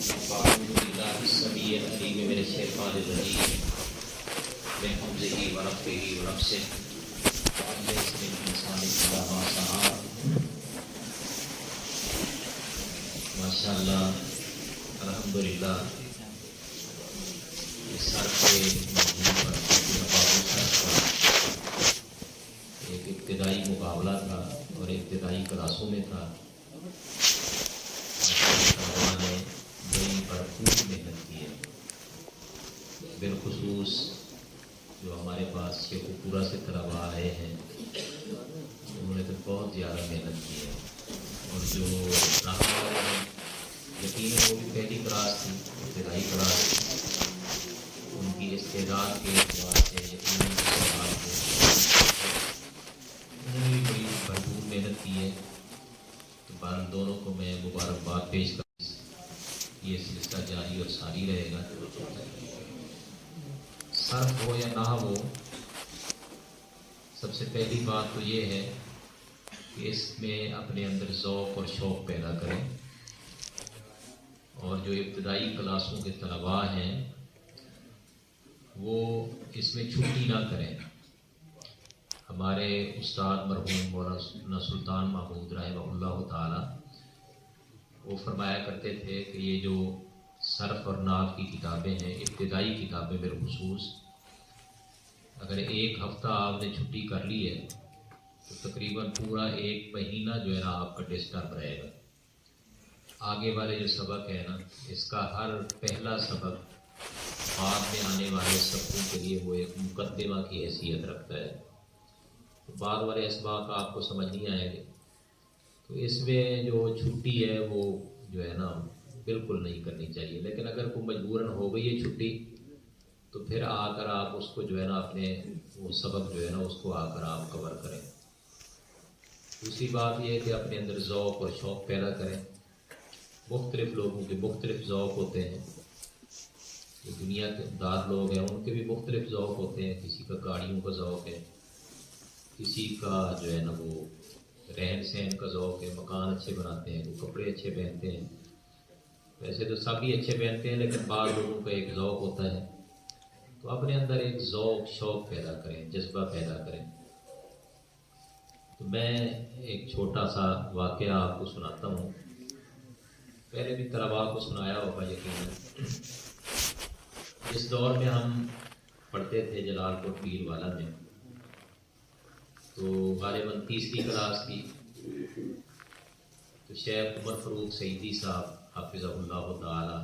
أعوذ بالله السميع العليم من الشيطان الرجيم من همزه ونفخه ونفسه وأن ليس للإنسان إلا ما سعى. ماشاء اللہ الحمدللہ اس سر کے موضوع پر ایک ابتدائی مقابلہ تھا اور ابتدائی کلاسوں میں تھا. نے بڑی بھرپور محنت کی ہے. بالخصوص جو ہمارے پاس شیخ پورا سے طلباء آئے ہیں انہوں نے تو بہت زیادہ محنت کی ہے. اور جو رہنے والے ہیں یقیناً وہ بھی پہلی کلاس تھی، ابتدائی کلاس تھی. ان کی استعداد کے اعتبار سے یقیناً انہوں نے بھی بڑی بھرپور محنت کی ہے. تو بہرحال دونوں کو میں مبارکباد پیش کروں. یہ سلسلہ جاری اور ساری رہے گا. صرف ہو یا نہ ہو، سب سے پہلی بات تو یہ ہے کہ اس میں اپنے اندر ذوق اور شوق پیدا کریں. اور جو ابتدائی کلاسوں کے طلباء ہیں وہ اس میں چھٹی نہ کریں. ہمارے استاد مرحوم مولانا سلطان محمود رحمہ اللہ تعالی وہ فرمایا کرتے تھے کہ یہ جو صرف اور نحو کی کتابیں ہیں، ابتدائی کتابیں بالخصوص، اگر ایک ہفتہ آپ نے چھٹی کر لی ہے تو تقریباً پورا ایک مہینہ جو ہے نا آپ کا ڈسٹرب رہے گا. آگے والے جو سبق ہے نا، اس کا ہر پہلا سبق بعد میں آنے والے سبقوں کے لیے وہ ایک مقدمہ کی حیثیت رکھتا ہے. تو بعد والے اسباق آپ کو سمجھ نہیں آئیں گے. تو اس میں جو چھٹی ہے وہ جو ہے نا بالکل نہیں کرنی چاہیے. لیکن اگر کوئی مجبوراً ہو گئی ہے چھٹی تو پھر آ کر آپ اس کو جو ہے نا اپنے وہ سبق جو ہے نا اس کو آ کر آپ کور کریں. دوسری بات یہ ہے کہ اپنے اندر ذوق اور شوق پیدا کریں. مختلف لوگوں کے مختلف ذوق ہوتے ہیں. جو دنیا کے دار لوگ ہیں ان کے بھی مختلف ذوق ہوتے ہیں. کسی کا گاڑیوں کا ذوق ہے، کسی کا جو ہے نا وہ رہن سہن کا ذوق ہے، مکان اچھے بناتے ہیں، وہ کپڑے اچھے پہنتے ہیں. ویسے تو سب ہی اچھے پہنتے ہیں لیکن بعض لوگوں کا ایک ذوق ہوتا ہے. تو اپنے اندر ایک ذوق شوق پیدا کریں، جذبہ پیدا کریں. تو میں ایک چھوٹا سا واقعہ آپ کو سناتا ہوں. پہلے بھی طلباء کو سنایا ہوگا یقیناً. جس دور میں ہم پڑھتے تھے جلال پور پیر والا میں، تو غالباً تیسری کلاس تھی. تو شیخ عمر فاروق سعیدی صاحب حافظہ اللہ تعالی،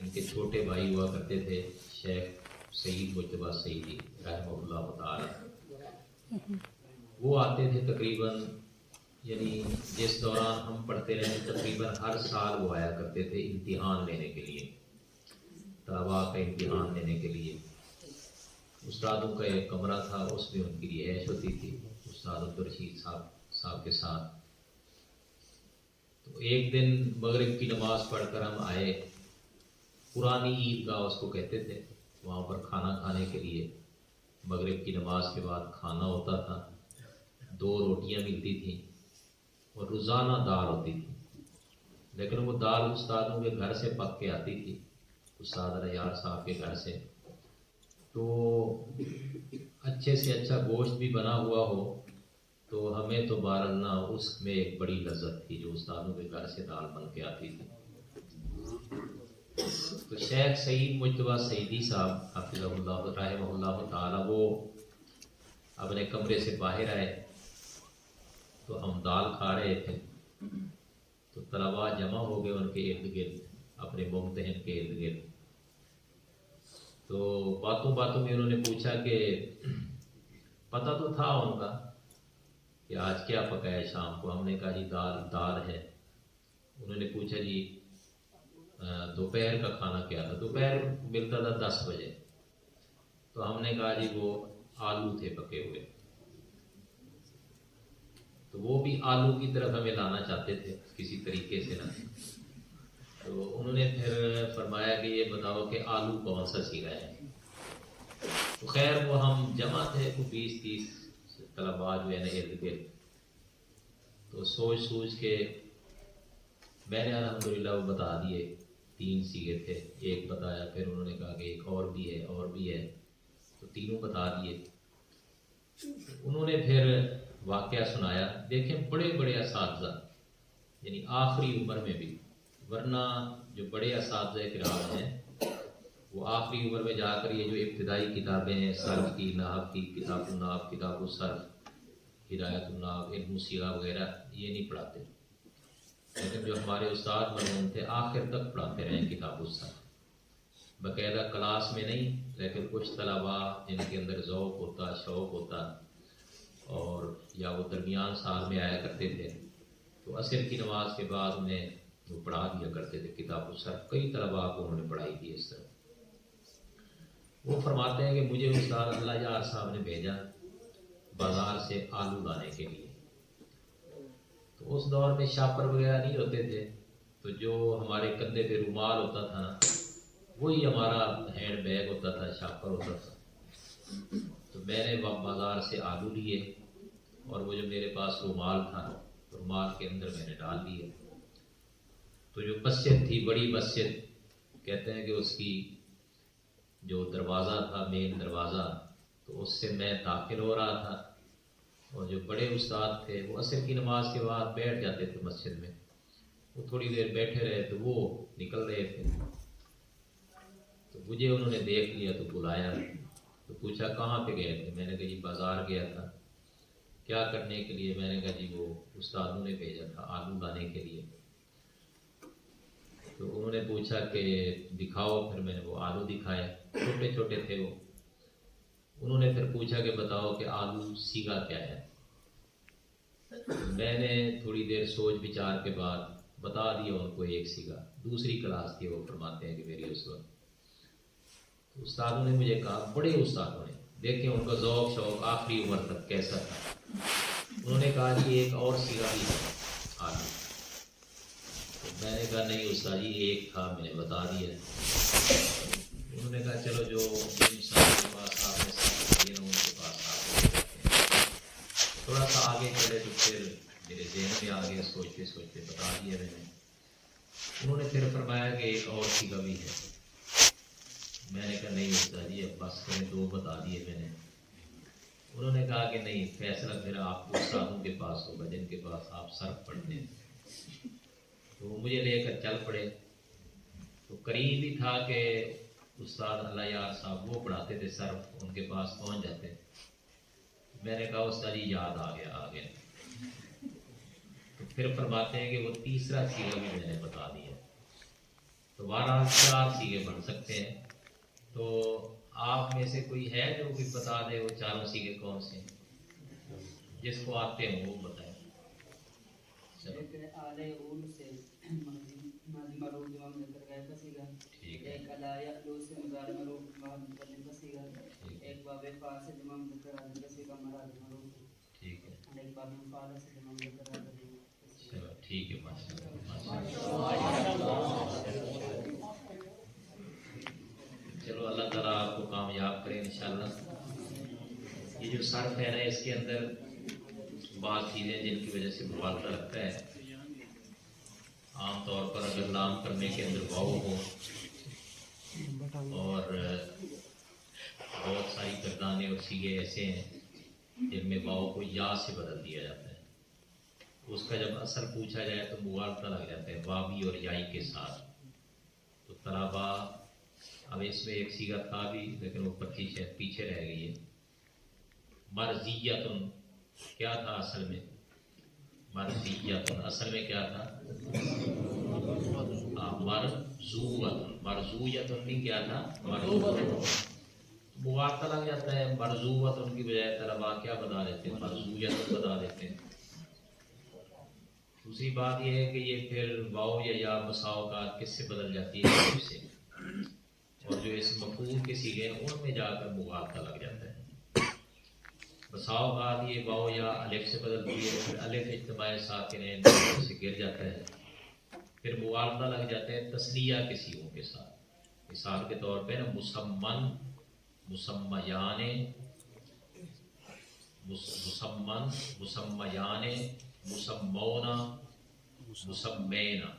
ان کے چھوٹے بھائی ہوا کرتے تھے شیخ سعید مجتبیٰ سعیدی رحمہ اللہ تعالی. وہ آتے تھے تقریباً، یعنی جس دوران ہم پڑھتے رہے تقریباً ہر سال وہ آیا کرتے تھے امتحان لینے کے لیے، طلباء کا امتحان لینے کے لیے. استادوں کا ایک کمرہ تھا، اس میں ان کی رہائش ہوتی تھی استاد عبدالرشید صاحب کے ساتھ. تو ایک دن مغرب کی نماز پڑھ کر ہم آئے. پرانی عیدگاہ اس کو کہتے تھے. وہاں پر کھانا کھانے کے لیے مغرب کی نماز کے بعد کھانا ہوتا تھا. 2 روٹیاں ملتی تھیں اور روزانہ دال ہوتی تھی. لیکن وہ دال استادوں کے گھر سے پک کے آتی تھی، استاد ریاض صاحب کے گھر سے. تو اچھے سے اچھا گوشت بھی بنا ہوا ہو تو ہمیں تو بہرحال اس میں ایک بڑی لذت تھی جو استادوں کے گھر سے دال بن کے آتی تھی. تو شیخ سعید مجتبیٰ سعیدی صاحب حافظہ اللہ رحمہ اللہ تعالی وہ اپنے کمرے سے باہر آئے تو ہم دال کھا رہے تھے. تو طلباء جمع ہو گئے ان کے ارد گرد، اپنے ممتحن کے ارد گرد. تو باتوں باتوں میں انہوں نے پوچھا کہ پتہ تو تھا ان کا کہ آج کیا پکایا شام کو. ہم نے کہا جی دال ہے. انہوں نے پوچھا جی دوپہر کا کھانا کیا تھا. دوپہر ملتا تھا 10 بجے. تو ہم نے کہا جی وہ آلو تھے پکے ہوئے. تو وہ بھی آلو کی طرف ہمیں لانا چاہتے تھے کسی طریقے سے نا. تو انہوں نے پھر فرمایا کہ یہ بتاؤ کہ آلو کون سا سیرا ہے. تو خیر وہ ہم جمع تھے 20-30 طلباء جو ہے نا ارد گرد. تو سوچ کے میں نے الحمدللہ وہ بتا دیے 3 سیگے تھے، ایک بتایا، پھر انہوں نے کہا کہ ایک اور بھی ہے، اور بھی ہے، تو تینوں بتا دیے۔ انہوں نے پھر واقعہ سنایا۔ دیکھیں بڑے بڑے اساتذہ، یعنی آخری عمر میں بھی، ورنہ جو بڑے اساتذہ کرام ہیں وہ آخری عمر میں جا کر یہ جو ابتدائی کتابیں ہیں، صرف کی، نحو کی، کتاب النحو، کتاب الصرف، ہدایت النحو، علم الصیغہ وغیرہ، یہ نہیں پڑھاتے، لیکن جو ہمارے استاد مرحوم تھے آخر تک پڑھاتے رہے کتاب الصرف، باقاعدہ کلاس میں نہیں، لیکن کچھ طلباء جن کے اندر ذوق ہوتا، شوق ہوتا، اور یا وہ درمیان سال میں آیا کرتے تھے، تو عصر کی نماز کے بعد انہیں وہ پڑھا دیا کرتے تھے کتاب الصرف۔ کئی طلباء کو انہوں نے پڑھائی تھی اس طرح۔ وہ فرماتے ہیں کہ مجھے استاد اللہ یار صاحب نے بھیجا بازار سے آلو لانے کے لیے۔ تو اس دور میں شاپر وغیرہ نہیں ہوتے تھے، تو جو ہمارے کندھے پہ رومال ہوتا تھا نا، وہی ہمارا ہینڈ بیگ ہوتا تھا، شاپر ہوتا تھا۔ تو میں نے بازار سے آلو لیے، اور وہ جو میرے پاس رومال تھا، رومال کے اندر میں نے ڈال دیے۔ تو جو مسجد تھی، بڑی مسجد، کہتے ہیں کہ اس کی جو دروازہ تھا، مین دروازہ، تو اس سے میں داخل ہو رہا تھا، اور جو بڑے استاد تھے وہ عصر کی نماز کے بعد بیٹھ جاتے تھے مسجد میں، وہ تھوڑی دیر بیٹھے رہے تو وہ نکل رہے تھے، تو مجھے انہوں نے دیکھ لیا تو بلایا، تو پوچھا کہاں پہ گئے تھے؟ میں نے کہا جی بازار گیا تھا۔ کیا کرنے کے لیے؟ میں نے کہا جی وہ استادوں نے بھیجا تھا آلو لانے کے لیے۔ تو انہوں نے پوچھا کہ دکھاؤ، پھر میں نے وہ آلو دکھائے، چھوٹے چھوٹے تھے وہ۔ انہوں نے پھر پوچھا کہ بتاؤ کہ آلو سیگا کیا ہے؟ میں نے تھوڑی دیر سوچ بچار کے بعد بتا دیا ان کو ایک سیگا۔ دوسری کلاس تھی، وہ فرماتے ہیں کہ میری اس وقت۔ استادوں نے مجھے کہا، بڑے استادوں نے، دیکھیں ان کا ذوق شوق آخری عمر تک کیسا تھا، انہوں نے کہا جی ایک اور سیگا بھی ہے آلو۔ میں نے کہا نہیں استاد جی ایک تھا، میں نے بتا دیا۔ انہوں نے کہا چلو جو انسان کے پاس آپ نے ساتھ کیے نا، ان کے پاس آپ تھوڑا سا آگے چلے تو پھر میرے ذہن میں آگے سوچتے سوچتے بتا دیا میں نے۔ انہوں نے پھر فرمایا کہ ایک اور سیگا بھی ہے۔ میں نے کہا نہیں استاد جی اب بس کریں، 2 بتا دیے میں نے۔ انہوں نے کہا کہ نہیں، فیصلہ پھر آپ کو استادوں کے پاس ہوگا جن کے پاس آپ صرف پڑھتے ہیں۔ تو وہ مجھے لے کر چل پڑے، تو قریب ہی تھا کہ استاد اللہ یار صاحب وہ پڑھاتے تھے صرف، ان کے پاس پہنچ جاتے۔ میں نے کہا استاد جی یاد آ گیا۔ تو پھر فرماتے ہیں کہ وہ تیسرا سیگا بھی میں نے بتا دیا۔ تو 4 سیگے بن سکتے ہیں۔ تو آپ میں سے کوئی ہے جو بھی بتا دے وہ 4 سیگے کون سے ہیں؟ جس کو آتے ہیں وہ بتائیں۔ ٹھیک ہے، چلو اللہ تعالیٰ آپ کو کامیاب کرے انشاءاللہ۔ یہ جو صرف ہے نا، اس کے اندر بعض چیزیں جن کی وجہ سے مغالطہ لگتا ہے۔ عام طور پر اگر لام کرنے کے اندر واو ہو، اور بہت ساری گردانے اور سیگے ایسے ہیں جن میں واو کو یا سے بدل دیا جاتا ہے، اس کا جب اثر پوچھا جائے تو مغالطہ لگ جاتا ہے واوی اور یائی کے ساتھ۔ تو طلبا، اب اس میں ایک سیگا تھا بھی لیکن وہ پیچھے رہ گئی ہے۔ مرضیتن کیا تھا اصل میں؟ مرضیتن اصل میں کیا تھا؟ مرضویتن بھی کیا تھا؟ مغالطہ لگ جاتا ہے، مرضویتن کی بجائے طلبا کیا بتا دیتے ہیں؟ مرضویتن بتا دیتے ہیں۔ دوسری بات یہ ہے کہ یہ پھر واو یا مساوقات کس سے بدل جاتی ہے؟ الف سے، اور جو اس مفعول کے سیغے ہیں ان میں جا کر مغالطہ لگ جاتا ہے۔ مساوقات یہ واو یا الف سے بدلتی ہے، پھر الف اجتماع ساکنین سے گر جاتا ہے، پھر مغالطہ لگ جاتا ہے تثنیہ کے سیغوں کے ساتھ۔ مثال کے طور پہ نا مسمن، مسمیان، مسمن، مسمیان، مسمونا، مسمینا،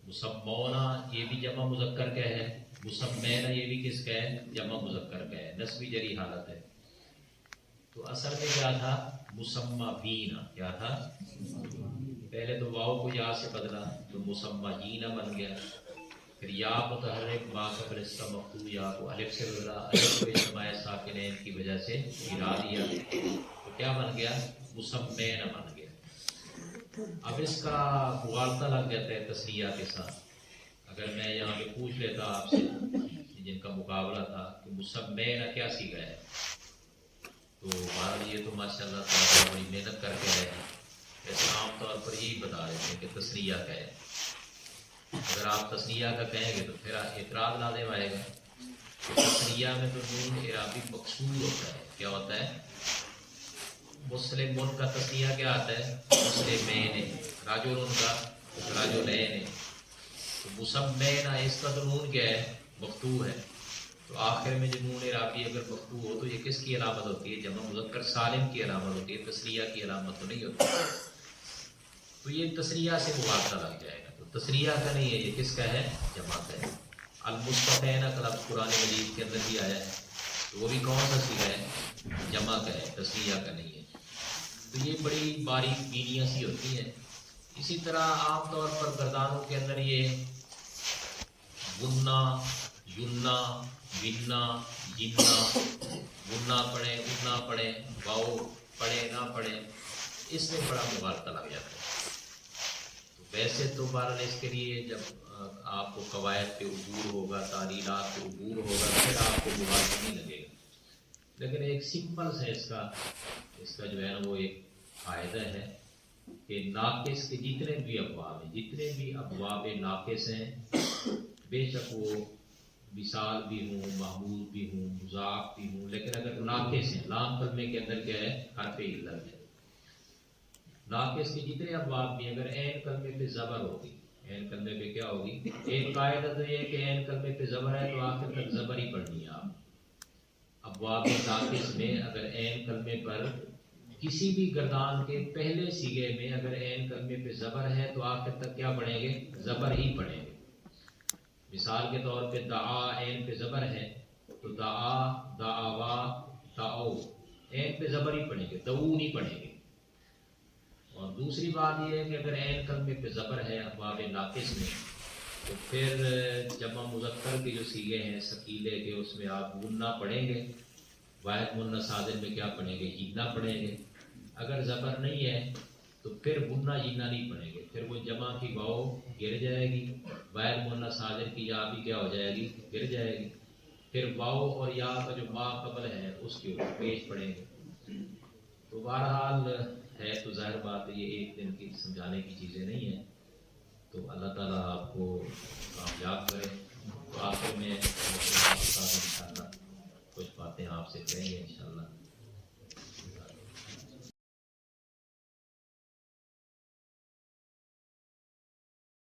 مسمونا یہ بھی جمع مذکر کا ہے، مسمینا یہ بھی کس کا ہے؟ جمع مذکر کا ہے، نسبی جری حالت ہے۔ تو اصل میں کیا تھا؟ مسمعین، کیا تھا؟ پہلے تو واو کو یا سے بدلا تو مسمعین بن گیا، پھر یا متحرک ما قبل اس کا مفتوح یا کو الف سے بدلا، الف کو اجتماع ساکنین کی وجہ سے گرا دیا تو کیا بن گیا؟ مسمین بن گیا۔ اب اس کا مغالطہ لگ جاتا ہے تسنیہ کے ساتھ۔ اگر میں یہاں پہ پوچھ لیتا آپ سے جن کا مقابلہ تھا کہ مسمین کیا سیکھا ہے، تو بہرحال یہ تو ماشاء اللہ تعالیٰ بڑی محنت کر کے رہے ہیں، ایسے عام طور پر یہی بتا دیتے ہیں کہ تسنیہ کا ہے۔ اگر آپ تسنیہ کا کہیں گے تو پھر اعتراض لازم آئے گا۔ تسنیہ میں تو نون اعرابی مقصور ہوتا ہے، کیا ہوتا ہے؟ مسلم کا تسنیہ کیا آتا ہے؟ مسلمین، راجل کا راجلین، تو مسمین اس کا تو نون کیا ہے؟ مفتوح ہے۔ تو آخر میں جو نون اعرابی اگر مفتوح ہو تو یہ کس کی علامت ہوتی ہے؟ جمع مذکر سالم کی علامت ہوتی ہے، تسنیہ کی علامت تو نہیں ہوتی۔ تو یہ تسنیہ سے مغالطہ لگ جائے گا، تو تسنیہ کا نہیں ہے، یہ کس کا ہے؟ جمع کا ہے۔ المصطفین کا لفظ قرآن مجید کے اندر بھی آیا ہے، تو وہ بھی کون سا صیغہ ہے؟ جمع کا ہے، تسنیہ کا نہیں ہے۔ تو یہ بڑی باریک بینیاں سی ہوتی ہیں۔ اسی طرح عام طور پر گردانوں کے اندر یہ گنا، ینا، ونا، جنا، گنا پڑھیں، گنا پڑھیں، واؤ پڑھیں نہ پڑھیں، اس میں بڑا مغالطہ لگ جاتا ہے۔ تو ویسے تو بہرحال اس کے لیے جب آپ کو قواعد پہ عبور ہوگا، تعلیلات پہ عبور ہوگا، پھر آپ کو مغالطہ نہیں لگے گا۔ لیکن ایک سمپل ہے اس کا جو ہے نا وہ ایک فائدہ ہے کہ ناقص کے جتنے بھی ابواب ہیں، جتنے بھی ابواب ناقص ہیں، بے شک وہ مثال بھی ہوں، معمول بھی ہوں، مضاف بھی ہوں، لیکن اگر ناقص ہیں، لام کلمے کے اندر کیا ہے؟ حرف علت ہے۔ ناقص کے جتنے ابواب بھی اگر عین کلمے پہ زبر ہوگی، عین کلمے پہ کیا ہوگی؟ ایک قاعدہ تو یہ کہ عین کلمے پہ زبر ہے تو آخر تک زبر ہی پڑھنی ہے آپ۔ ابواب ناقص میں اگر عین کلمے پر کسی بھی گردان کے پہلے صیغے میں اگر عین کلمے پہ زبر ہے تو آخر تک کیا پڑھیں گے؟ زبر ہی پڑھیں گے۔ مثال کے طور پہ دعا عین پہ زبر ہے تو دعا، دعوا، دعو، عین پہ زبر ہی پڑھیں گے، دعو نہیں پڑھیں گے۔ اور دوسری بات یہ ہے کہ اگر عین کلمے پہ زبر ہے ابواب ناقص میں تو پھر جمع مذکر کے جو صیغے ہیں ثقیلے کے، اس میں آپ غنہ پڑھیں گے، واحد منہ صادر میں کیا پڑھیں گے؟ جینا پڑھیں گے۔ اگر زبر نہیں ہے تو پھر غنہ جینا نہیں پڑھیں گے، پھر وہ جمع کی واؤ گر جائے گی، واحد منہ صادر کی یا بھی کیا ہو جائے گی؟ گر جائے گی، پھر واؤ اور یا کا جو ما قبل ہے اس کے اوپر پیش پڑھیں گے۔ تو بہرحال ہے تو ظاہر بات ہے یہ ایک دن کی سمجھانے کی چیزیں نہیں ہیں، تو اللہ تعالیٰ آپ کو کامیاب کرے۔ تو آخر میں انشاءاللہ کچھ باتیں آپ سے کہیں گے انشاءاللہ۔